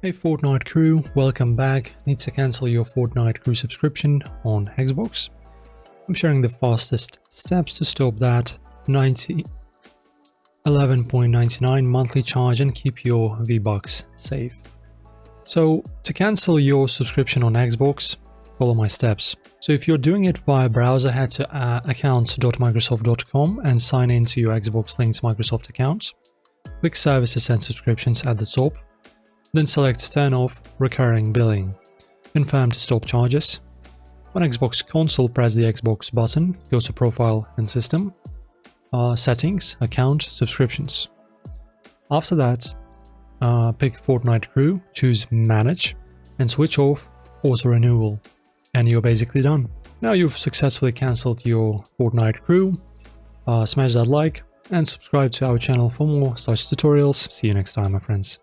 Hey Fortnite Crew, welcome back. Need to cancel your Fortnite Crew subscription on Xbox. I'm sharing the fastest steps to stop that 11.99 monthly charge and keep your V-Bucks safe. So to cancel your subscription on Xbox, follow my steps. So if you're doing it via browser, head to accounts.microsoft.com and sign into your Xbox linked Microsoft account. Click Services and Subscriptions at the top. Then select Turn off Recurring Billing. Confirm to stop charges. On Xbox console, press the Xbox button, go to Profile and System, Settings, Account, Subscriptions. After that, pick Fortnite Crew, choose Manage, and switch off Auto Renewal, and you're basically done. Now you've successfully cancelled your Fortnite Crew. Smash that like and subscribe to our channel for more such tutorials. See you next time, my friends.